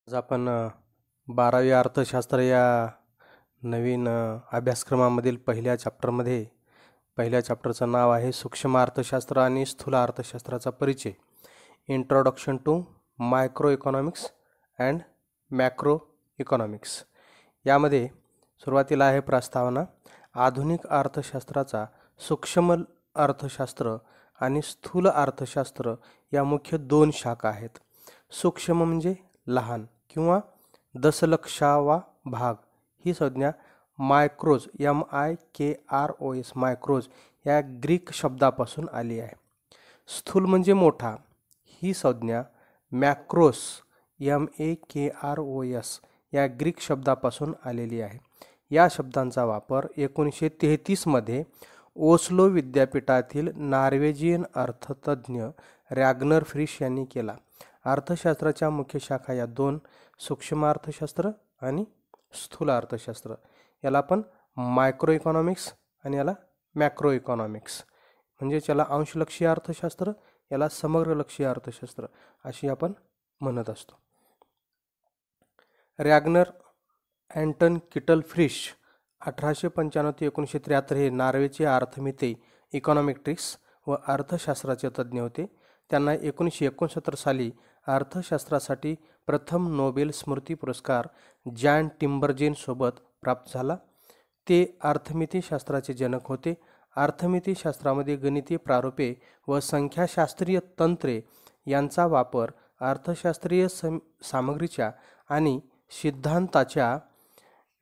आज आपण 12वी अर्थशास्त्र या नवीन अभ्यासक्रमामधील पहिल्या चॅप्टरचं नाव आहे सूक्ष्म अर्थशास्त्र आणि स्थूल अर्थशास्त्राचा परिचय. Introduction to micro economics and macro economics. यामध्ये सुरुवातीला आहे प्रस्तावना. आधुनिक अर्थशास्त्राचा सूक्ष्म अर्थशास्त्र आणि स्थूल अर्थशास्त्र या मुख्य दोन शाखा आहेत. सूक्ष्म म्हणजे लहान किंवा दशलक्षावा भाग ही संज्ञा मायक्रोज MIKROS मायक्रोज या ग्रीक शब्दापासून आली आहे. स्थूल म्हणजे मोठा ही संज्ञा मॅक्रोस MAKROS या ग्रीक शब्दापासून आलेली आहे. या शब्दांचा वापर 1933 मध्ये ओस्लो विद्यापीठातील नॉर्वेजियन अर्थतज्ञ रॅग्नर फ्रिश यांनी केला. अर्थशास्त्राच्या मुख्य शाखा या दोन, सूक्ष्म अर्थशास्त्र आणि स्थूल अर्थशास्त्र. याला आपण मायक्रो इकॉनॉमिक्स आणि याला मॅक्रो इकॉनॉमिक्स, म्हणजे याला अंशलक्षी अर्थशास्त्र, याला समग्रलक्षी अर्थशास्त्र अशी आपण म्हणत असतो. रॅग्नर अँटन किटल फ्रिश 1895 ते 1973 हे नॉर्वेचे अर्थमिती, इकॉनॉमेट्रिक्स व अर्थशास्त्राचे तज्ज्ञ होते. त्यांना 1969 साली अर्थशास्त्रासाठी प्रथम नोबेल स्मृती पुरस्कार जॅन टिम्बरजेन सोबत प्राप्त झाला. ते अर्थमितीशास्त्राचे जनक होते. अर्थमितीशास्त्रामध्ये गणितीय प्रारूपे व संख्याशास्त्रीय तंत्रे यांचा वापर अर्थशास्त्रीय सामग्रीच्या आणि सिद्धांताच्या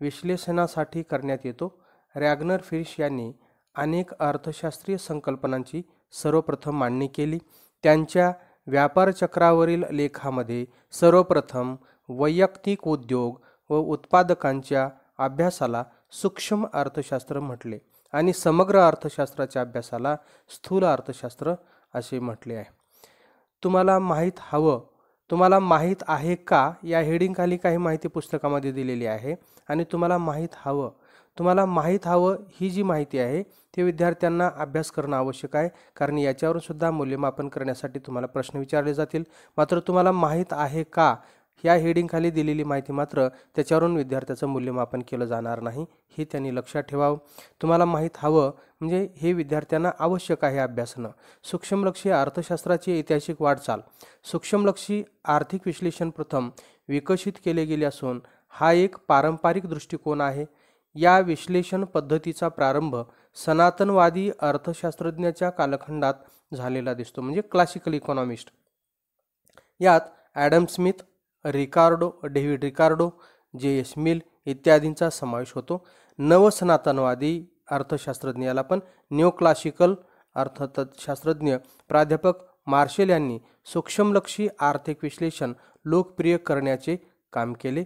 विश्लेषणासाठी करण्यात येतो. रॅग्नर फ्रिश यांनी अनेक अर्थशास्त्रीय संकल्पनांची सर्वप्रथम मांडणी केली. त्यांच्या व्यापारचक्रावरील लेखामध्ये सर्वप्रथम वैयक्तिक उद्योग व उत्पादकांच्या अभ्यासाला सूक्ष्म अर्थशास्त्र म्हटले आणि समग्र अर्थशास्त्राच्या अभ्यासाला स्थूल अर्थशास्त्र असे म्हटले आहे. तुम्हाला माहीत आहे का या हेडिंगखाली काही माहिती पुस्तकामध्ये दिलेली आहे आणि तुम्हाला माहीत हवं ही जी माहिती आहे ते विद्यार्थ्यांना अभ्यास करणं आवश्यक आहे, कारण याच्यावरून सुद्धा मूल्यमापन करण्यासाठी तुम्हाला प्रश्न विचारले जातील. मात्र तुम्हाला माहीत आहे का ह्या हेडिंगखाली दिलेली माहिती मात्र त्याच्यावरून विद्यार्थ्याचं मूल्यमापन केलं जाणार नाही, हे त्यांनी लक्षात ठेवावं. तुम्हाला माहीत हवं म्हणजे हे विद्यार्थ्यांना आवश्यक आहे अभ्यासनं. सूक्ष्मलक्षी अर्थशास्त्राची ऐतिहासिक वाटचाल. सूक्ष्मलक्षी आर्थिक विश्लेषण प्रथम विकसित केले गेले असून हा एक पारंपरिक दृष्टिकोन आहे. या विश्लेषण पद्धतीचा प्रारंभ सनातनवादी अर्थशास्त्रज्ञाच्या कालखंडात झालेला दिसतो, म्हणजे क्लासिकल इकॉनॉमिस्ट. यात ॲडम स्मिथ, डेव्हिड रिकार्डो, JS मिल इत्यादींचा समावेश होतो. नवसनातनवादी अर्थशास्त्रज्ञ, याला पण न्यू क्लासिकल अर्थशास्त्रज्ञ प्राध्यापक मार्शल यांनी सूक्ष्मलक्षी आर्थिक विश्लेषण लोकप्रिय करण्याचे काम केले.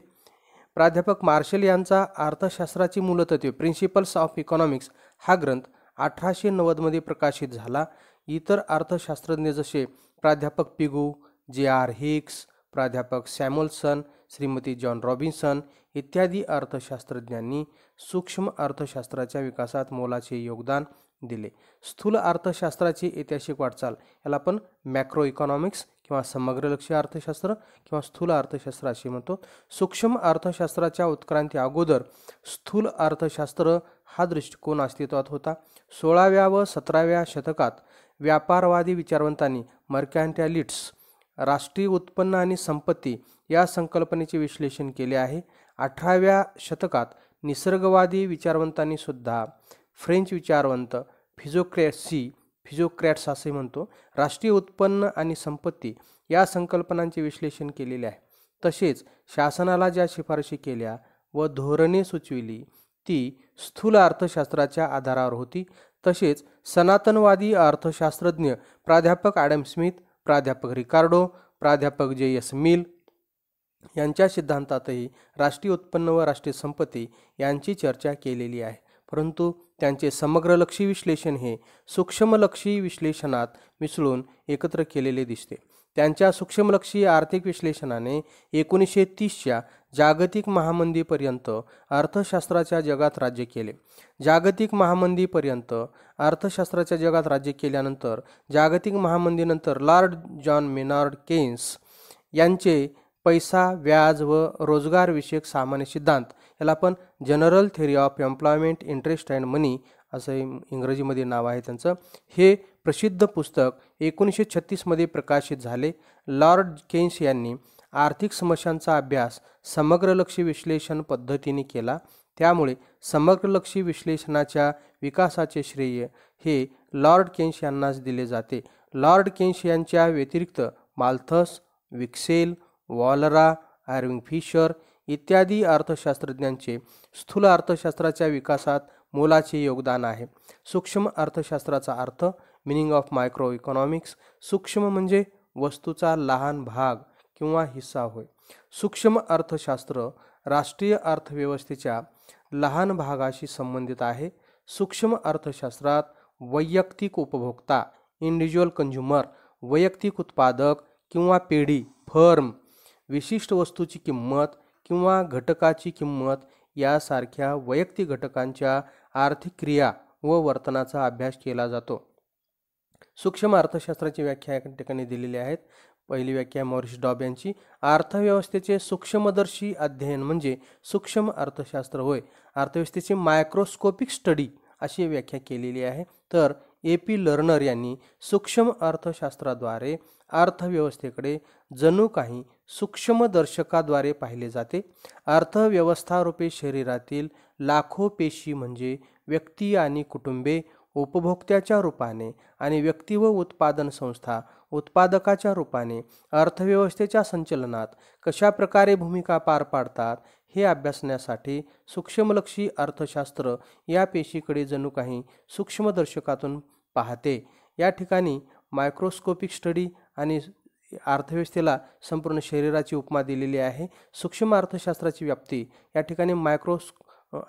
प्राध्यापक मार्शल यांचा अर्थशास्त्राची मूलतत्वे प्रिन्सिपल्स ऑफ इकॉनॉमिक्स हा ग्रंथ 1890 मध्ये प्रकाशित झाला. इतर अर्थशास्त्रज्ञ जसे प्राध्यापक पिगू, JR हिक्स, प्राध्यापक सॅम्युएल्सन, श्रीमती जॉन रॉबिन्सन इत्यादी अर्थशास्त्रज्ञांनी सूक्ष्म अर्थशास्त्राच्या विकासात मोलाचे योगदान दिले. स्थूल अर्थशास्त्राची ऐतिहासिक वाटचाल, याला आपण मॅक्रो इकॉनॉमिक्स किंवा समग्रलक्षी अर्थशास्त्र किंवा स्थूल अर्थशास्त्र असे म्हणतो. सूक्ष्म अर्थशास्त्राच्या उत्क्रांती अगोदर स्थूल अर्थशास्त्र हा दृष्टिकोन अस्तित्वात होता. 16व्या व 17व्या शतकात व्यापारवादी विचारवंतांनी मर्कॅन्टालिस्ट्स राष्ट्रीय उत्पन्न आणि संपत्ती या संकल्पनेचे विश्लेषण केले आहे. 18व्या शतकात निसर्गवादी विचारवंतांनी सुद्धा फ्रेंच विचारवंत फिजोक्रॅट्स असे म्हणतो, राष्ट्रीय उत्पन्न आणि संपत्ती या संकल्पनांचे विश्लेषण केलेले आहे. तसेच शासनाला ज्या शिफारशी केल्या व धोरणे सुचविली ती स्थूल अर्थशास्त्राच्या आधारावर होती. तसेच सनातनवादी अर्थशास्त्रज्ञ प्राध्यापक ॲडम स्मिथ, प्राध्यापक रिकार्डो, प्राध्यापक JS मिल यांच्या सिद्धांतातही राष्ट्रीय उत्पन्न व राष्ट्रीय संपत्ती यांची चर्चा केलेली आहे. परंतु त्यांचे समग्रलक्षी विश्लेषण हे सूक्ष्मलक्षी विश्लेषणात मिसळून एकत्र केलेले दिसते. त्यांच्या सूक्ष्मलक्षी आर्थिक विश्लेषणाने 1930च्या जागतिक महामंदीपर्यंत अर्थशास्त्राच्या जगात राज्य केले. जागतिक महामंदीपर्यंत अर्थशास्त्राच्या जगात राज्य केल्यानंतर जागतिक महामंदीनंतर लॉर्ड जॉन मेनार्ड केन्स यांचे पैसा, व्याज व रोजगारविषयक सामान्य सिद्धांत, याला आपण general theory of employment, interest and money असं इंग्रजीमध्ये नाव आहे त्यांचं, हे प्रसिद्ध पुस्तक 1936 मध्ये प्रकाशित झाले. लॉर्ड केन्स यांनी आर्थिक समस्यांचा अभ्यास समग्रलक्षी विश्लेषण पद्धतीने केला. त्यामुळे समग्रलक्षी विश्लेषणाच्या विकासाचे श्रेय हे लॉर्ड केन्स यांनाच दिले जाते. लॉर्ड केन्स यांच्या व्यतिरिक्त माल्थस, विक्सेल, वॉलरा, आर्विंग फिशर इत्यादी अर्थशास्त्रज्ञांचे स्थूल अर्थशास्त्राच्या विकासात मोलाचे योगदान आहे. सूक्ष्म अर्थशास्त्राचा अर्थ, मिनिंग ऑफ मायक्रो इकॉनॉमिक्स. सूक्ष्म म्हणजे वस्तूचा लहान भाग किंवा हिस्सा होय. सूक्ष्म अर्थशास्त्र राष्ट्रीय अर्थव्यवस्थेच्या लहान भागाशी संबंधित आहे. सूक्ष्म अर्थशास्त्रात वैयक्तिक उपभोक्ता, इंडिव्हिज्युअल कंझ्युमर, वैयक्तिक उत्पादक किंवा पेढी, फर्म, विशिष्ट वस्तूची किंमत किंवा घटकाची किंमत यासारख्या वैयक्तिक घटकांच्या आर्थिक क्रिया व वर्तनाचा अभ्यास केला जातो. सूक्ष्म अर्थशास्त्राची व्याख्या या ठिकाणी दिलेली आहेत. पहिली व्याख्या मॉरिस डॉब यांची, अर्थव्यवस्थेचे सूक्ष्मदर्शी अध्ययन म्हणजे सूक्ष्म अर्थशास्त्र होय. अर्थव्यवस्थेचे मायक्रोस्कोपिक स्टडी अशी व्याख्या केलेली आहे. तर AP लर्नर यांनी सूक्ष्म अर्थशास्त्राद्वारे अर्थव्यवस्थेकडे जणू काही सूक्ष्मदर्शकाद्वारे पाहिले जाते. अर्थव्यवस्थारूपी शरीरातील लाखो पेशी म्हणजे व्यक्ती आणि कुटुंबे उपभोक्त्याच्या रूपाने आणि व्यक्ती व उत्पादन संस्था उत्पादकाच्या रूपाने अर्थव्यवस्थेच्या संचलनात कशा प्रकारे भूमिका पार पाडतात हे अभ्यासण्यासाठी सूक्ष्मलक्षी अर्थशास्त्र या पेशीकडे जणू काही सूक्ष्मदर्शकातून पाहते. या ठिकाणी मायक्रोस्कोपिक स्टडी आणि अर्थव्यवस्थेला संपूर्ण शरीराची उपमा दिलेली आहे. सूक्ष्म अर्थशास्त्राची व्याप्ती या ठिकाणी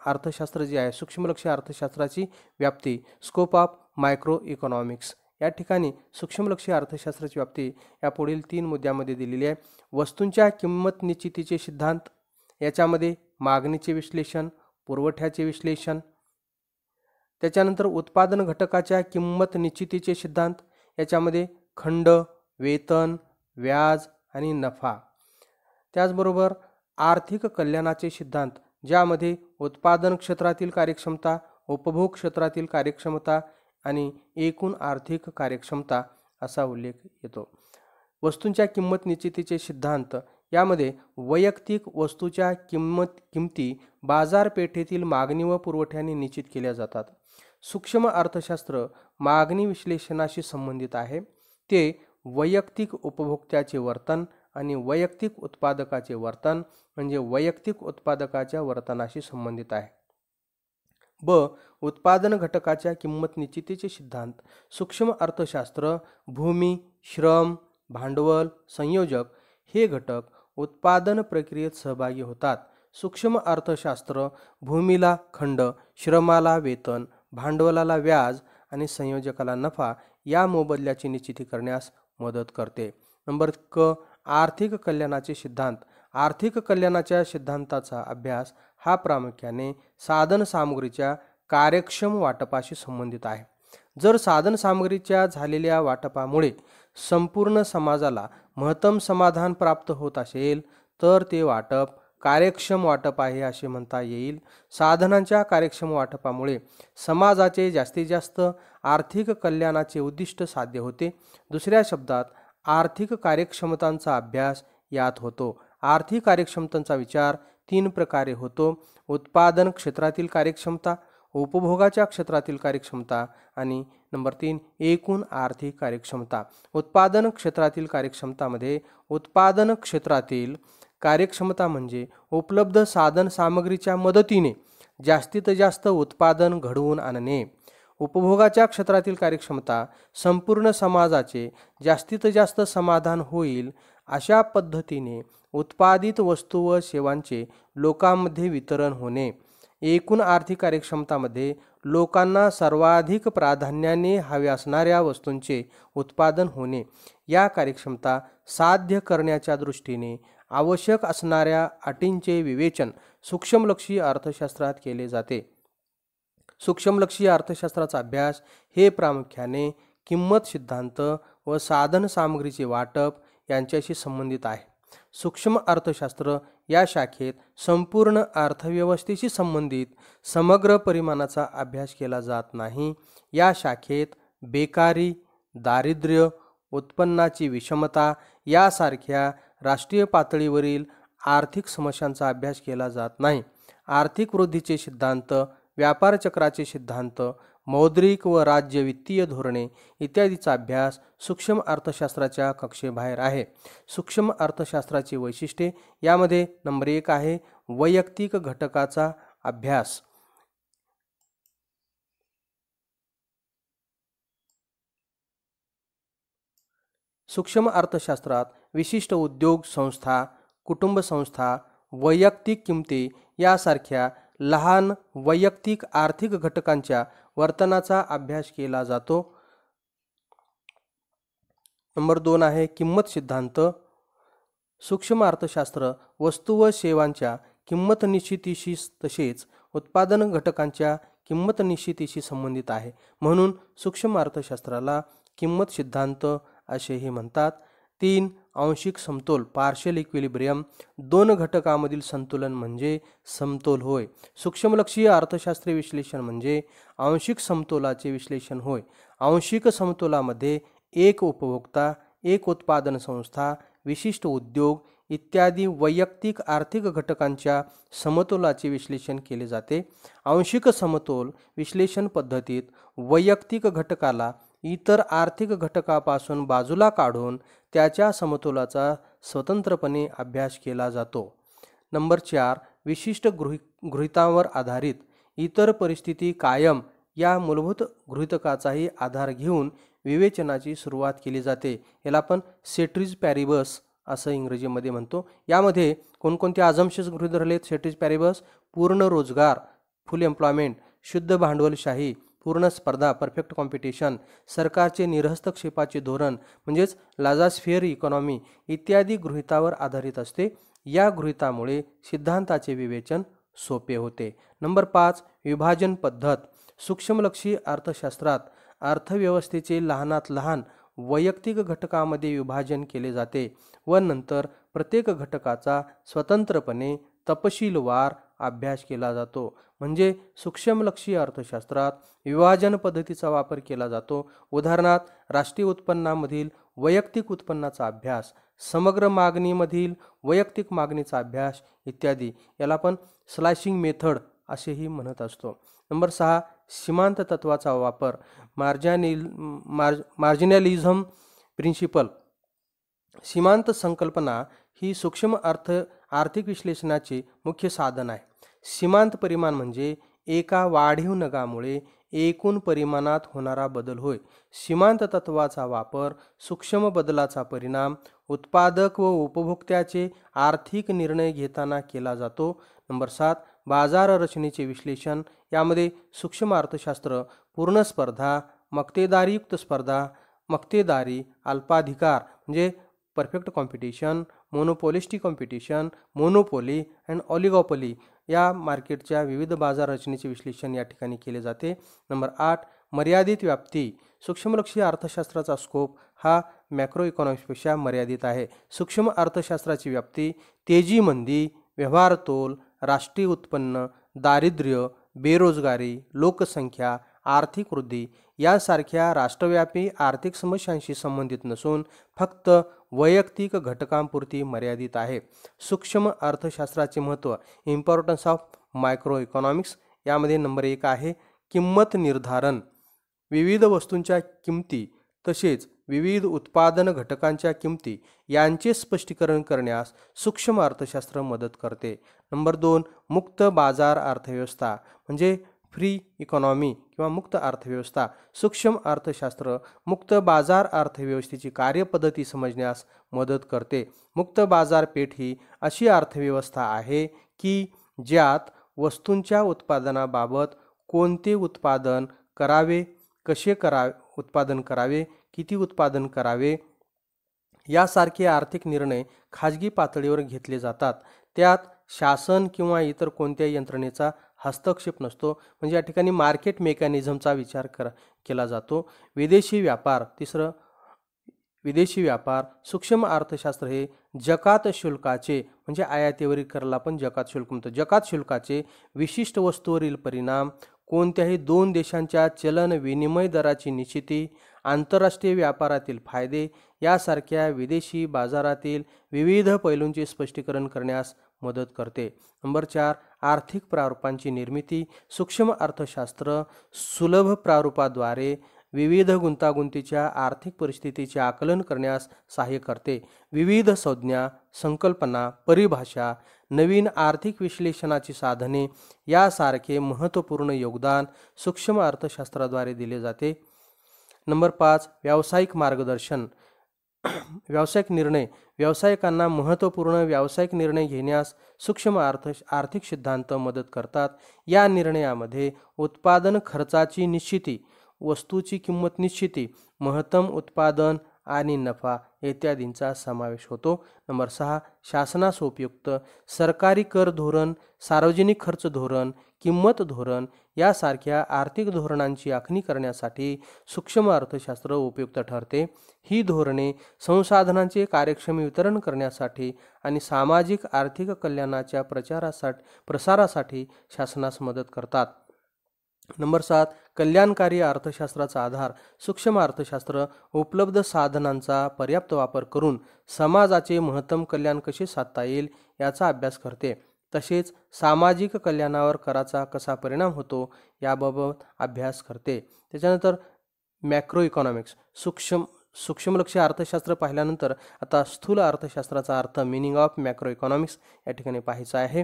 अर्थशास्त्र जे आहे, सूक्ष्मलक्षी अर्थशास्त्राची व्याप्ती, स्कोप ऑफ मायक्रो इकॉनॉमिक्स. या ठिकाणी सूक्ष्मलक्षी अर्थशास्त्राची व्याप्ती या पुढील 3 मुद्द्यामध्ये दिलेली आहे. वस्तूंच्या किंमत निश्चितीचे सिद्धांत, याच्यामध्ये मागणीचे विश्लेषण, पुरवठ्याचे विश्लेषण. त्याच्यानंतर उत्पादन घटकाच्या किंमत निश्चितीचे सिद्धांत, याच्यामध्ये खंड, वेतन, व्याज आणि नफा. त्याचबरोबर आर्थिक कल्याणाचे सिद्धांत, ज्यामध्ये उत्पादन क्षेत्रातील कार्यक्षमता, उपभोग क्षेत्रातील कार्यक्षमता आणि एकूण आर्थिक कार्यक्षमता असा उल्लेख येतो. वस्तूंच्या किंमत निश्चितीचे सिद्धांत, यामध्ये वैयक्तिक वस्तूच्या किमती बाजारपेठेतील मागणी व पुरवठ्याने निश्चित केल्या जातात. सूक्ष्म अर्थशास्त्र मागणी विश्लेषणाशी संबंधित आहे. ते वैयक्तिक उपभोक्त्याचे वर्तन आणि वैयक्तिक उत्पादकाचे वर्तन म्हणजे वैयक्तिक उत्पादकाच्या वर्तनाशी संबंधित आहे. उत्पादन घटकाच्या किंमत निश्चितीचे सिद्धांत, सूक्ष्म अर्थशास्त्र भूमी, श्रम, भांडवल, संयोजक हे घटक उत्पादन प्रक्रियेत सहभागी होतात. सूक्ष्म अर्थशास्त्र भूमीला खंड, श्रमाला वेतन, भांडवलाला व्याज आणि संयोजकाला नफा या मोबदल्याची निश्चिती करण्यास मदत करते. नंबर क, आर्थिक कल्याणाचे सिद्धांत. आर्थिक कल्याणाच्या सिद्धांताचा अभ्यास हा प्रामुख्याने साधन सामुग्रीच्या कार्यक्षम वाटपाशी संबंधित आहे. जर साधन सामग्रीच्या झालेल्या वाटपामुळे संपूर्ण समाजाला महत्तम समाधान प्राप्त होत असेल तर ते वाटप कार्यक्षम वाटप आहे असे म्हणता येईल. साधनांच्या कार्यक्षम वाटपामुळे समाजाचे जास्तीत जास्त आर्थिक कल्याणाचे उद्दिष्ट साध्य होते. दुसऱ्या शब्दात आर्थिक कार्यक्षमतांचा अभ्यास यात होतो. आर्थिक कार्यक्षमतांचा विचार 3 प्रकारे होतो: उत्पादन क्षेत्रातील कार्यक्षमता, उपभोगाच्या क्षेत्रातील कार्यक्षमता आणि नंबर 3 एकूण आर्थिक कार्यक्षमता. उत्पादन क्षेत्रातील कार्यक्षमतामध्ये उत्पादन क्षेत्रातील कार्यक्षमता म्हणजे उपलब्ध साधन सामग्रीच्या मदतीने जास्तीत जास्त उत्पादन घडवून आणणे. उपभोगाच्या क्षेत्रातील कार्यक्षमता संपूर्ण समाजाचे जास्तीत जास्त समाधान होईल अशा पद्धतीने उत्पादित वस्तू व सेवांचे लोकांमध्ये वितरण होणे. एकूण आर्थिक कार्यक्षमतामध्ये लोकांना सर्वाधिक प्राधान्याने हव्या असणाऱ्या वस्तूंचे उत्पादन होणे. या कार्यक्षमता साध्य करण्याच्या दृष्टीने आवश्यक असणाऱ्या अटींचे विवेचन सूक्ष्मलक्षी अर्थशास्त्रात केले जाते. सूक्ष्मलक्षी अर्थशास्त्राचा अभ्यास हे प्रामुख्याने किंमत सिद्धांत व साधन सामग्रीचे वाटप यांच्याशी संबंधित आहे. सूक्ष्म अर्थशास्त्र या शाखेत संपूर्ण अर्थव्यवस्थेशी संबंधित समग्र परिमाणाचा अभ्यास केला जात नाही. या शाखेत बेकारी, दारिद्र्य, उत्पन्नाची विषमता यासारख्या राष्ट्रीय पातळीवरील आर्थिक समस्यांचा अभ्यास केला जात नाही. आर्थिक वृद्धीचे सिद्धांत, व्यापार चक्राचे सिद्धांत, मौद्रिक व राज्य वित्तीय धोरणे इत्यादीचा अभ्यास सूक्ष्म अर्थशास्त्राच्या कक्षेबाहेर आहे. सूक्ष्म अर्थशास्त्राची वैशिष्ट्ये यामध्ये नंबर 1 आहे वैयक्तिक घटकाचा अभ्यास. सूक्ष्म अर्थशास्त्रात विशिष्ट उद्योग संस्था, कुटुंब संस्था, वैयक्तिक किमती यासारख्या लहान वैयक्तिक आर्थिक घटकांच्या वर्तनाचा अभ्यास केला जातो. नंबर 2 आहे किंमत सिद्धांत. सूक्ष्म अर्थशास्त्र वस्तू व सेवांच्या किंमत निश्चितीशी तसेच उत्पादन घटकांच्या किंमत निश्चितीशी संबंधित आहे. म्हणून सूक्ष्म अर्थशास्त्राला किंमत सिद्धांत असेही म्हणतात. 3 आंशिक समतोल, पार्शियल इक्विलिब्रियम. 2 घटकांमधील संतुलन म्हणजे समतोल होय. सूक्ष्मलक्षीय अर्थशास्त्रीय विश्लेषण म्हणजे आंशिक समतोलाचे विश्लेषण होय. आंशिक समतोलामध्ये एक उपभोक्ता, एक उत्पादन संस्था, विशिष्ट उद्योग इत्यादी वैयक्तिक आर्थिक घटकांच्या समतोलाचे विश्लेषण केले जाते. आंशिक समतोल विश्लेषण पद्धतीत वैयक्तिक घटकाला इतर आर्थिक घटकापासून बाजूला काढून त्याच्या समतोलाचा स्वतंत्रपणे अभ्यास केला जातो. नंबर 4 विशिष्ट गृहीतांवर आधारित इतर परिस्थिती कायम या मूलभूत गृहीतकाचाही आधार घेऊन विवेचनाची सुरुवात केली जाते. याला आपण सेट्रीज पॅरिबस असं इंग्रजीमध्ये म्हणतो. यामध्ये कोणकोणते अझम्पशन्स गृहीत धरलेत? सेट्रीज पॅरिबस, पूर्ण रोजगार, फुल एम्प्लॉयमेंट, शुद्ध भांडवलशाही, पूर्ण स्पर्धा, परफेक्ट कॉम्पिटिशन, सरकारचे निरहस्तक्षेपाचे धोरण म्हणजेच लाजास्फिअर इकॉनॉमी इत्यादी गृहीतावर आधारित असते. या गृहीतामुळे सिद्धांताचे विवेचन सोपे होते. नंबर 5 विभाजन पद्धत. सूक्ष्मलक्षी अर्थशास्त्रात अर्थव्यवस्थेचे लहानात लहान वैयक्तिक घटकांमध्ये विभाजन केले जाते व नंतर प्रत्येक घटकाचा स्वतंत्रपणे तपशीलवार अभ्यास केला जातो. म्हणजे सूक्ष्मलक्षी अर्थशास्त्रात विभाजन पद्धतीचा वापर केला जातो. उदाहरणार्थ राष्ट्रीय उत्पन्नामधील वैयक्तिक उत्पन्नाचा अभ्यास, समग्र मागणीमधील वैयक्तिक मागणीचा अभ्यास इत्यादी. याला आपण स्लायसिंग मेथड असेही म्हणत असतो. नंबर 6 सीमांत तत्वाचा वापर. मार्जिनॅलिझम प्रिन्सिपल. सीमांत संकल्पना ही सूक्ष्म आर्थिक विश्लेषणाचे मुख्य साधन आहे. सीमांत परिमाण म्हणजे एका वाढीव नगामुळे एकूण परिमाणात होणारा बदल होय. सीमांत तत्वाचा वापर सूक्ष्म बदलाचा परिणाम उत्पादक व उपभोक्त्याचे आर्थिक निर्णय घेताना केला जातो. नंबर 7 बाजार रचनेचे विश्लेषण. यामध्ये सूक्ष्म अर्थशास्त्र पूर्ण स्पर्धा, मक्तेदारीयुक्त स्पर्धा, मक्तेदारी, अल्पाधिकार म्हणजे perfect competition, monopolistic competition, monopoly and oligopoly या मार्केटच्या विविध बाजार रचनेचे विश्लेषण या ठिकाणी केले जाते. नंबर 8 मर्यादित व्याप्ती. सूक्ष्मलक्षी अर्थशास्त्राचा स्कोप हा मॅक्रो इकॉनॉमिक्सपेक्षा मर्यादित आहे. सूक्ष्म अर्थशास्त्राची व्याप्ती तेजी मंदी, व्यवहार तोल, राष्ट्रीय उत्पन्न, दारिद्र्य, बेरोजगारी, लोकसंख्या, आर्थिक वृद्धी यासारख्या राष्ट्रव्यापी आर्थिक समस्यांशी संबंधित नसून फक्त वैयक्तिक घटकांपुरती मर्यादित आहे. सूक्ष्म अर्थशास्त्राचे महत्त्व. Importance of micro economics. यामध्ये नंबर 1 आहे किंमत निर्धारण. विविध वस्तूंच्या किमती तसेच विविध उत्पादन घटकांच्या किमती यांचे स्पष्टीकरण करण्यास सूक्ष्म अर्थशास्त्र मदत करते. नंबर 2 मुक्त बाजार अर्थव्यवस्था म्हणजे फ्री इकॉनॉमी किंवा मुक्त अर्थव्यवस्था. सूक्ष्म अर्थशास्त्र मुक्त बाजार अर्थव्यवस्थेची कार्यपद्धती समजण्यास मदत करते. मुक्त बाजारपेठ ही अशी अर्थव्यवस्था आहे की ज्यात वस्तूंच्या उत्पादनाबाबत कोणते उत्पादन करावे, कसे उत्पादन करावे, किती उत्पादन करावे यासारखे आर्थिक निर्णय खाजगी पातळीवर घेतले जातात. त्यात शासन किंवा इतर कोणत्याही यंत्रणेचा हस्तक्षेप नसतो. म्हणजे या ठिकाणी मार्केट मेकॅनिझमचा विचार केला जातो. विदेशी व्यापार. तिसरं विदेशी व्यापार. सूक्ष्म अर्थशास्त्र हे जकात शुल्काचे म्हणजे आयातीवरील कराला आपण जकात शुल्क म्हणतो. जकात शुल्काचे विशिष्ट वस्तूवरील परिणाम, कोणत्याही दोन देशांच्या चलन विनिमय दराची निश्चिती, आंतरराष्ट्रीय व्यापारातील फायदे यासारख्या विदेशी बाजारातील विविध पैलूंचे स्पष्टीकरण करण्यास मदत करते. नंबर 4, आर्थिक प्रारूपांची निर्मिती. सूक्ष्म अर्थशास्त्र सुलभ प्रारूपाद्वारे विविध गुंतागुंतीच्या आर्थिक परिस्थितीचे आकलन करण्यास सहाय्य करते. विविध संज्ञा, संकल्पना, परिभाषा, नवीन आर्थिक विश्लेषणाची साधने यासारखे महत्त्वपूर्ण योगदान सूक्ष्म अर्थशास्त्राद्वारे दिले जाते. नंबर 5, व्यावसायिक मार्गदर्शन. व्यावसायिक निर्णय. व्यावसायिकांना महत्त्वपूर्ण व्यावसायिक निर्णय घेण्यास सूक्ष्म आर्थिक सिद्धांत मदत करतात. या निर्णयामध्ये उत्पादन खर्चाची निश्चिती, वस्तूची किंमत निश्चिती, महत्तम उत्पादन आणि नफा इत्यादींचा समावेश होतो. नंबर 6, शासनास उपयुक्त. सरकारी कर धोरण, सार्वजनिक खर्च धोरण, किंमत धोरण यासारख्या आर्थिक धोरणांची आखणी करण्यासाठी सूक्ष्म अर्थशास्त्र उपयुक्त ठरते. ही धोरणे संसाधनांचे कार्यक्षम वितरण करण्यासाठी आणि सामाजिक आर्थिक कल्याणाच्या प्रसारासाठी शासनास मदत करतात. नंबर 7, कल्याणकारी अर्थशास्त्राचा आधार. सूक्ष्म अर्थशास्त्र उपलब्ध साधनांचा पर्याप्त वापर करून समाजाचे महत्तम कल्याण कसे साधता येईल याचा अभ्यास करते. तसेच सामाजिक कल्याणावर कराचा कसा परिणाम होतो याबाबत अभ्यास करते. त्याच्यानंतर मॅक्रो इकॉनॉमिक्स. सूक्ष्मलक्षी अर्थशास्त्र पाहिल्यानंतर आता स्थूल अर्थशास्त्राचा अर्थ, मिनिंग ऑफ मॅक्रो इकॉनॉमिक्स या ठिकाणी पाहायचा आहे.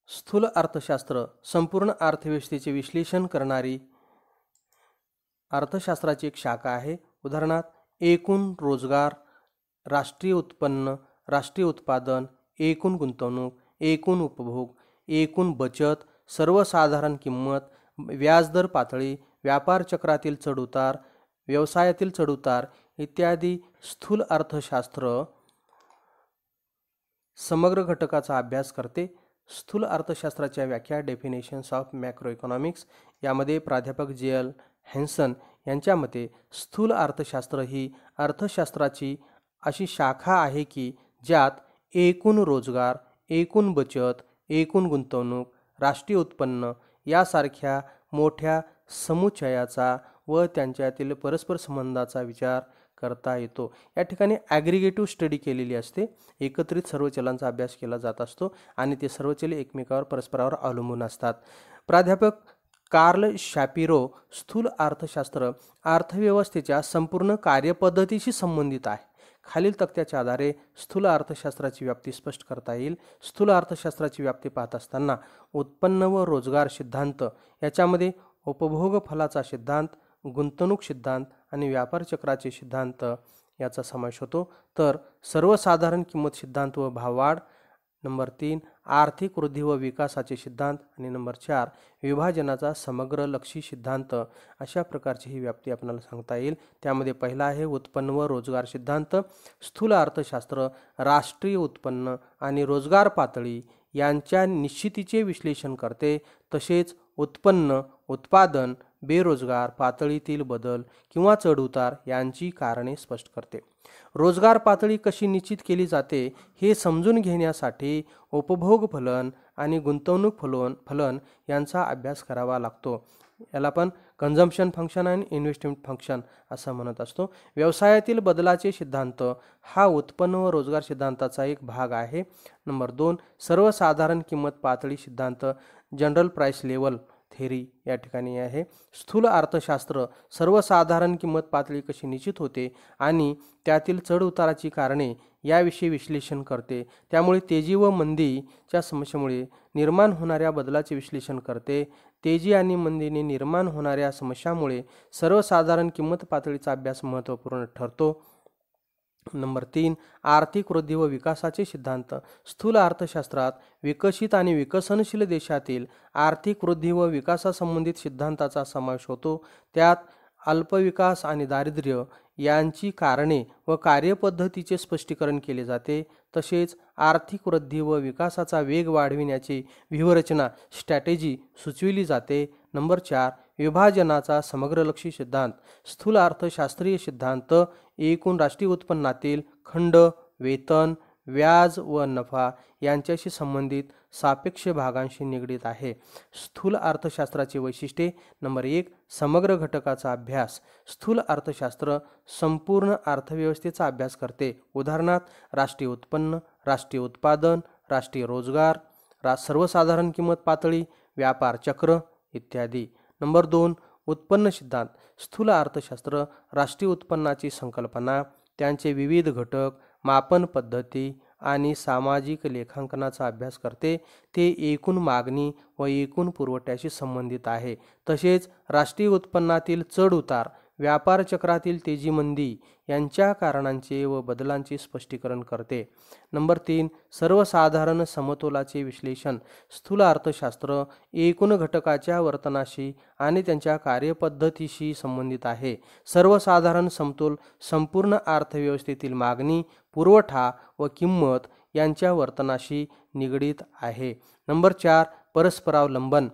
स्थूल अर्थशास्त्र संपूर्ण अर्थव्यवस्थेचे विश्लेषण करणारी अर्थशास्त्राची एक शाखा आहे. उदाहरणार्थ एकूण रोजगार, राष्ट्रीय उत्पन्न, राष्ट्रीय उत्पादन, एकूण गुंतवणूक, एकूण उपभोग, एकूण बचत, सर्वसाधारण किंमत, व्याजदर पातळी, व्यापार चक्रातील चढउतार, व्यवसायातील चढउतार इत्यादी स्थूल अर्थशास्त्र समग्र घटकाचा अभ्यास करते. स्थूल अर्थशास्त्राच्या व्याख्या, डेफिनेशन्स ऑफ मॅक्रो इकॉनॉमिक्स यामध्ये प्राध्यापक जे.एल. हॅन्सन यांच्या मते स्थूल अर्थशास्त्र ही अर्थशास्त्राची अशी शाखा आहे की ज्यात एकूण रोजगार, एकूण बचत, एकूण गुंतवणूक, राष्ट्रीय उत्पन्न यासारख्या मोठ्या समुच्चयाचा व त्यांच्यातील परस्पर संबंधाचा विचार करता येतो. या ठिकाणी ॲग्रिगेटिव्ह स्टडी केलेली असते. एकत्रित सर्व चलांचा अभ्यास केला जात असतो आणि ते सर्व चले एकमेकावर परस्परावर अवलंबून असतात. प्राध्यापक कार्ल शॅपिरो स्थूल अर्थशास्त्र अर्थव्यवस्थेच्या संपूर्ण कार्यपद्धतीशी संबंधित आहे. खालील तक्त्याच्या आधारे स्थूल अर्थशास्त्राची व्याप्ती स्पष्ट करता येईल. स्थूल अर्थशास्त्राची व्याप्ती पाहत असताना उत्पन्न व रोजगार सिद्धांत याच्यामध्ये उपभोग फलाचा सिद्धांत, गुंतवणूक सिद्धांत आणि व्यापार चक्राचे सिद्धांत याचा समावेश होतो. तर सर्वसाधारण किंमत सिद्धांत व भाववाढ. नंबर 3, आर्थिक वृद्धी व विकासाचे सिद्धांत आणि नंबर 4, विभाजनाचा समग्र लक्षी सिद्धांत. अशा प्रकारची ही व्याप्ती आपल्याला सांगता येईल. त्यामध्ये पहिला आहे उत्पन्न व रोजगार सिद्धांत. स्थूल अर्थशास्त्र राष्ट्रीय उत्पन्न आणि रोजगार पातळी यांच्या निश्चितीचे विश्लेषण करते. तसेच उत्पन्न, उत्पादन, बेरोजगार पातळीतील बदल किंवा चढउतार यांची कारणे स्पष्ट करते. रोजगार पातळी कशी निश्चित केली जाते हे समजून घेण्यासाठी उपभोग फलन आणि गुंतवणूक फलन यांचा अभ्यास करावा लागतो. याला आपण कन्झम्पशन फंक्शन आणि इन्व्हेस्टमेंट फंक्शन असं म्हणत असतो. व्यवसायातील बदलाचे सिद्धांत हा उत्पन्न व रोजगार सिद्धांताचा एक भाग आहे. नंबर 2, सर्वसाधारण किंमत पातळी सिद्धांत, जनरल प्राइस लेवल थेरी या ठिकाणी आहे. स्थूल अर्थशास्त्र सर्वसाधारण किंमत पातळी कशी निश्चित होते आणि त्यातील चढउताराची कारणे याविषयी विश्लेषण करते. त्यामुळे तेजी व मंदीच्या समस्येमुळे निर्माण होणाऱ्या बदलाचे विश्लेषण करते. तेजी आणि मंदीने निर्माण होणाऱ्या समस्यामुळे सर्वसाधारण किंमत पातळीचा अभ्यास महत्त्वपूर्ण ठरतो. नंबर 3, आर्थिक वृद्धी व विकासाचे सिद्धांत. स्थूल अर्थशास्त्रात विकसित आणि विकसनशील देशातील आर्थिक वृद्धी व विकासासंबंधित सिद्धांताचा समावेश होतो. त्यात अल्पविकास आणि दारिद्र्य यांची कारणे व कार्यपद्धतीचे स्पष्टीकरण केले जाते. तसेच आर्थिक वृद्धी व विकासाचा वेग वाढविण्याची व्यूहरचना स्ट्रॅटेजी सुचविली जाते. नंबर 4 विभाजनाचा समग्रलक्षी सिद्धांत. स्थूल अर्थशास्त्रीय सिद्धांत एकूण राष्ट्रीय उत्पन्नातील खंड, वेतन, व्याज व नफा यांच्याशी संबंधित सापेक्ष भागांशी निगडीत आहे. स्थूल अर्थशास्त्राची वैशिष्ट्ये. नंबर 1 समग्र घटकाचा अभ्यास. स्थूल अर्थशास्त्र संपूर्ण अर्थव्यवस्थेचा अभ्यास करते. उदाहरणार्थ राष्ट्रीय उत्पन्न, राष्ट्रीय उत्पादन, राष्ट्रीय रोजगार, सर्वसाधारण किंमत पातळी, व्यापार चक्र इत्यादी. नंबर 2 उत्पन्न सिद्धांत. स्थूल अर्थशास्त्र राष्ट्रीय उत्पन्नाची संकल्पना, त्यांचे विविध घटक, मापन पद्धती आणि सामाजिक लेखांकनाचा अभ्यास करते. ते एकूण मागणी व एकूण पुरवठ्याशी संबंधित आहे. तसेच राष्ट्रीय उत्पन्नातील चढ उतार, व्यापार चक्रातील तेजी मंदी यांच्या कारणांचे व बदलांचे स्पष्टीकरण करते. नंबर 3 सर्वसाधारण समतोलाचे विश्लेषण. स्थूल अर्थशास्त्र एकूण घटकाच्या वर्तनाशी आणि त्यांच्या कार्यपद्धतीशी संबंधित आहे. सर्वसाधारण समतोल संपूर्ण अर्थव्यवस्थेतील मागणी, पुरवठा व किंमत यांच्या वर्तनाशी निगडीत आहे. नंबर 4 परस्परावलंबन.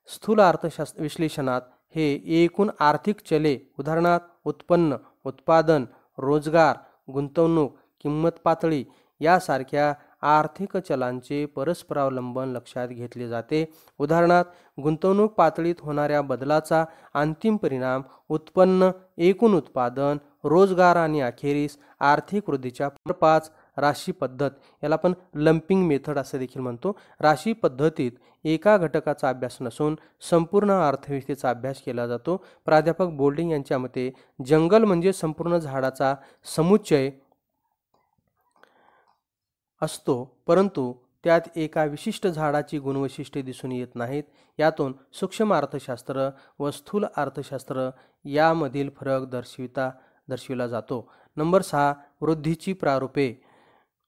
स्थूल अर्थशास्त्र विश्लेषणात हे एकूण आर्थिक चले, उदाहरणार्थ उत्पन्न, उत्पादन, रोजगार, गुंतवणूक, किंमत पातळी यासारख्या आर्थिक चलांचे परस्परावलंबन लक्षात घेतले जाते. उदाहरणार्थ गुंतवणूक पातळीत होणाऱ्या बदलाचा अंतिम परिणाम उत्पन्न, एकूण उत्पादन, रोजगार आणि अखेरीस आर्थिक वृद्धीच्या. 5 राशी पद्धत. याला आपण लंपिंग मेथड असे देखील म्हणतो. राशी पद्धतीत एका घटकाचा अभ्यास नसून संपूर्ण अर्थव्यवस्थेचा अभ्यास केला जातो. प्राध्यापक बोल्डिंग यांच्या मते जंगल म्हणजे संपूर्ण झाडाचा समुच्चय असतो, परंतु त्यात एका विशिष्ट झाडाची गुणवैशिष्ट्ये दिसून येत नाहीत. यातून सूक्ष्म अर्थशास्त्र व स्थूल अर्थशास्त्र यामधील फरक दर्शविला जातो. नंबर 6 वृद्धीची प्रारूपे.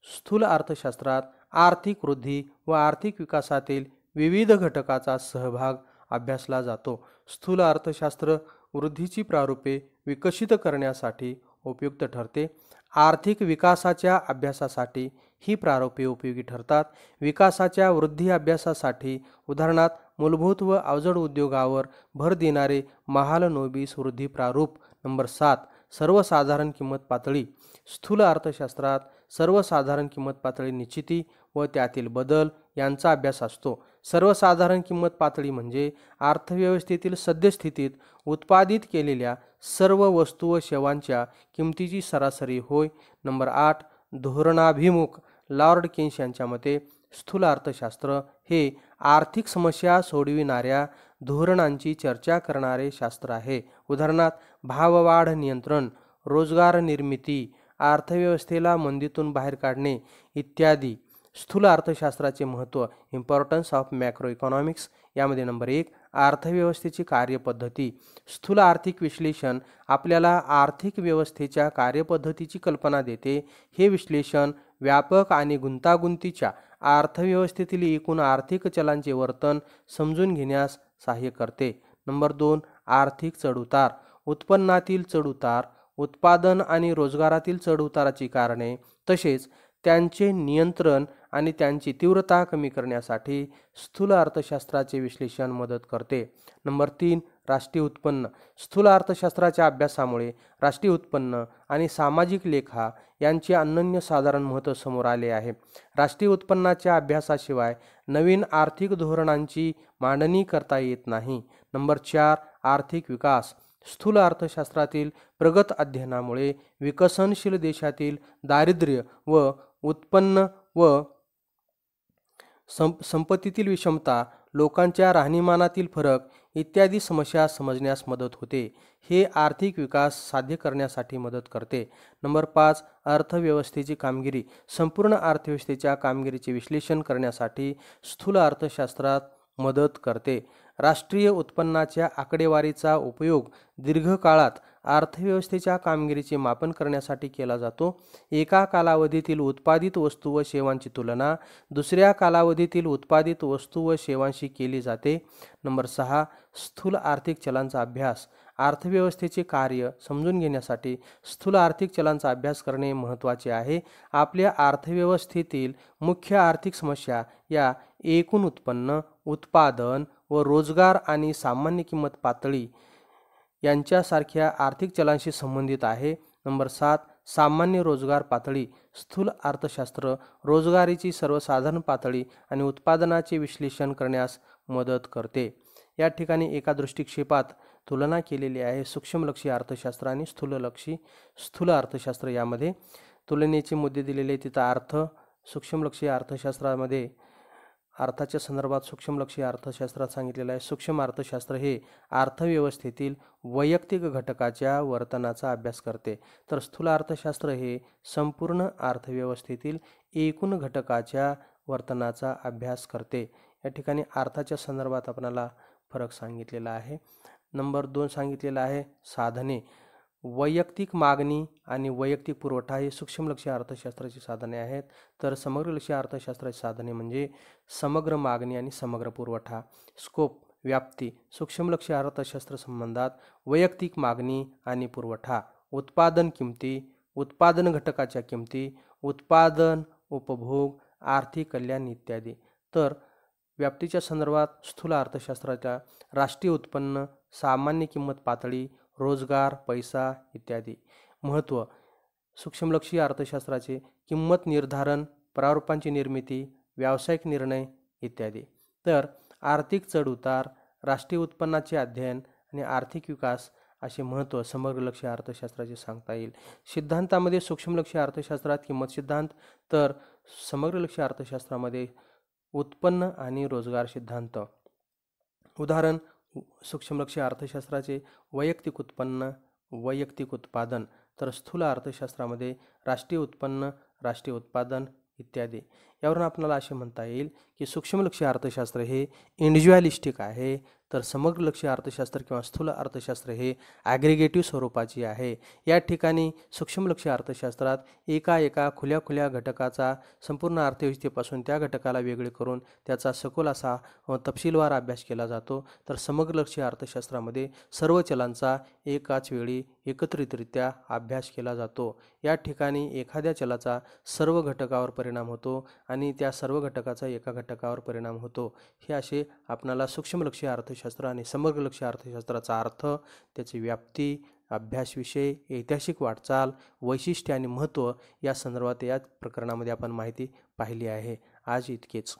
स्थूल अर्थशास्त्रात आर्थिक वृद्धी व आर्थिक विकासातील विविध घटकाचा सहभाग अभ्यासला जातो. स्थूल अर्थशास्त्र वृद्धीची प्रारूपे विकसित करण्यासाठी उपयुक्त ठरते. आर्थिक विकासाच्या अभ्यासासाठी ही प्रारूपे उपयोगी ठरतात. विकासाच्या वृद्धी अभ्यासासाठी उदाहरणार्थ मूलभूत व अवजड उद्योगावर भर देणारे महालनोबिस वृद्धी प्रारूप. नंबर 7 सर्वसाधारण किंमत पातळी. स्थूल अर्थशास्त्रात सर्वसाधारण किंमत पातळी निश्चिती व त्यातील बदल यांचा अभ्यास असतो. सर्वसाधारण किंमत पातळी म्हणजे अर्थव्यवस्थेतील सद्यस्थितीत उत्पादित केलेल्या सर्व वस्तू व सेवांच्या किमतीची सरासरी होय. नंबर 8 धोरणाभिमुख. लॉर्ड केन्स यांच्या मते स्थूल अर्थशास्त्र हे आर्थिक समस्या सोडविणाऱ्या धोरणांची चर्चा करणारे शास्त्र आहे. उदाहरणार्थ भाववाढ नियंत्रण, रोजगार निर्मिती, अर्थव्यवस्थेला मंदीतून बाहेर काढणे इत्यादी. स्थूल अर्थशास्त्राचे महत्त्व. Importance of macro economics. यामध्ये नंबर 1 अर्थव्यवस्थेची कार्यपद्धती. स्थूल आर्थिक विश्लेषण आपल्याला आर्थिक व्यवस्थेच्या कार्यपद्धतीची कल्पना देते. हे विश्लेषण व्यापक आणि गुंतागुंतीच्या अर्थव्यवस्थेतील एकूण आर्थिक चलांचे वर्तन समजून घेण्यास सहाय्य करते. नंबर 2 आर्थिक चढउतार. उत्पन्नातील चढउतार, उत्पादन आणि रोजगारातील चढउताराची कारणे तसेच त्यांचे नियंत्रण आणि त्यांची तीव्रता कमी करण्यासाठी स्थूल अर्थशास्त्राचे विश्लेषण मदत करते. नंबर 3 राष्ट्रीय उत्पन्न. स्थूल अर्थशास्त्राच्या अभ्यासामुळे राष्ट्रीय उत्पन्न आणि सामाजिक लेखा यांचे अनन्यसाधारण महत्त्व समोर आले आहे. राष्ट्रीय उत्पन्नाच्या अभ्यासाशिवाय नवीन आर्थिक धोरणांची मांडणी करता येत नाही. नंबर 4 आर्थिक विकास. स्थूल अर्थशास्त्रातील प्रगत अध्ययनामुळे विकसनशील देशातील दारिद्र्य व उत्पन्न व संपत्तीतील विषमता, लोकांच्या राहणीमानातील फरक इत्यादी समस्या समजण्यास मदत होते. हे आर्थिक विकास साध्य करण्यासाठी मदत करते. नंबर 5 अर्थव्यवस्थेची कामगिरी. संपूर्ण अर्थव्यवस्थेच्या कामगिरीचे विश्लेषण करण्यासाठी स्थूल अर्थशास्त्रात मदत करते. राष्ट्रीय उत्पन्नाच्या आकडेवारीचा उपयोग दीर्घकाळात अर्थव्यवस्थेच्या कामगिरीचे मापन करण्यासाठी केला जातो. एका कालावधीतील उत्पादित वस्तू व सेवांची तुलना दुसऱ्या कालावधीतील उत्पादित वस्तू व सेवांशी केली जाते. नंबर 6 स्थूल आर्थिक चलांचा अभ्यास. अर्थव्यवस्थेचे कार्य समजून घेण्यासाठी स्थूल आर्थिक चलांचा अभ्यास करणे महत्त्वाचे आहे. आपल्या अर्थव्यवस्थेतील मुख्य आर्थिक समस्या या एकूण उत्पन्न, उत्पादन, व रोजगार आणि सामान्य किंमत पातळी यांच्यासारख्या आर्थिक चलांशी संबंधित आहे. नंबर 7, सामान्य रोजगार पातळी, स्थूल अर्थशास्त्र रोजगारीची सर्वसाधारण पातळी आणि उत्पादनाचे विश्लेषण करण्यास मदत करते. या ठिकाणी एका दृष्टिक्षेपात तुलना केलेली आहे सूक्ष्मलक्षी अर्थशास्त्र आणि स्थूल अर्थशास्त्र. यामध्ये तुलनेचे मुद्दे दिलेले, तिथं अर्थ सूक्ष्मलक्षी अर्थशास्त्रामध्ये अर्थाच्या संदर्भात सूक्ष्मलक्षी अर्थशास्त्रात सांगितलेलं आहे. सूक्ष्म अर्थशास्त्र हे अर्थव्यवस्थेतील वैयक्तिक घटकाच्या वर्तनाचा अभ्यास करते, तर स्थूल अर्थशास्त्र हे संपूर्ण अर्थव्यवस्थेतील एकूण घटकाच्या वर्तनाचा अभ्यास करते. या ठिकाणी अर्थाच्या संदर्भात आपल्याला फरक सांगितलेला आहे. नंबर 2 सांगितलेला आहे साधने. वैयक्तिक मागणी आणि वैयक्तिक पुरवठा हे सूक्ष्मलक्षी अर्थशास्त्राची साधने आहेत, तर समग्रलक्षी अर्थशास्त्राची साधने म्हणजे समग्र मागणी आणि समग्र पुरवठा. स्कोप, व्याप्ती, सूक्ष्मलक्षी अर्थशास्त्र संबंधात वैयक्तिक मागणी आणि पुरवठा, उत्पादन किमती, उत्पादन घटकाच्या किमती, उत्पादन, उपभोग, आर्थिक कल्याण इत्यादी. तर व्याप्तीच्या संदर्भात स्थूल अर्थशास्त्राच्या राष्ट्रीय उत्पन्न, सामान्य किंमत पातळी, रोजगार, पैसा इत्यादी. महत्त्व, सूक्ष्मलक्षी अर्थशास्त्राचे किंमत निर्धारण, प्रारूपांची निर्मिती, व्यावसायिक निर्णय इत्यादी. तर आर्थिक चढउतार, राष्ट्रीय उत्पन्नाचे अध्ययन आणि आर्थिक विकास असे महत्त्व समग्रलक्षी अर्थशास्त्राचे सांगता येईल. सिद्धांतामध्ये सूक्ष्मलक्षी अर्थशास्त्रात किंमत सिद्धांत, तर समग्रलक्षी अर्थशास्त्रामध्ये उत्पन्न आणि रोजगार सिद्धांत. उदाहरण, सूक्ष्मलक्षी अर्थशास्त्राचे वैयक्तिक उत्पन्न, वैयक्तिक उत्पादन, तर स्थूल अर्थशास्त्रामध्ये राष्ट्रीय उत्पन्न, राष्ट्रीय उत्पादन इत्यादी. यावरून आपल्याला असे म्हणता येईल की सूक्ष्मलक्षी अर्थशास्त्र हे इंडिव्हिज्युअलिस्टिक आहे, तर समग्रलक्षी अर्थशास्त्र किंवा स्थूल अर्थशास्त्र हे ॲग्रिगेटिव्ह स्वरूपाची आहे. या ठिकाणी सूक्ष्मलक्षी अर्थशास्त्रात एका खुल्या घटकाचा संपूर्ण अर्थव्यवस्थेपासून त्या घटकाला वेगळे करून त्याचा सखोल असा तपशीलवार अभ्यास केला जातो, तर समग्रलक्षी अर्थशास्त्रामध्ये सर्व चलांचा एकाच वेळी एकत्रितरित्या अभ्यास केला जातो. या ठिकाणी एखाद्या चलाचा सर्व घटकावर परिणाम होतो आणि त्या सर्व घटकाचा एका घटकावर परिणाम होतो. हे असे आपणाला सूक्ष्मलक्षी अर्थशास्त्र आणि समग्रलक्षी अर्थशास्त्राचा अर्थ, त्याची व्याप्ती, अभ्यास विषय, ऐतिहासिक वाटचाल, वैशिष्ट्ये आणि महत्त्व या संदर्भात या प्रकरणामध्ये आपण माहिती पाहिली आहे. आज इतकेच.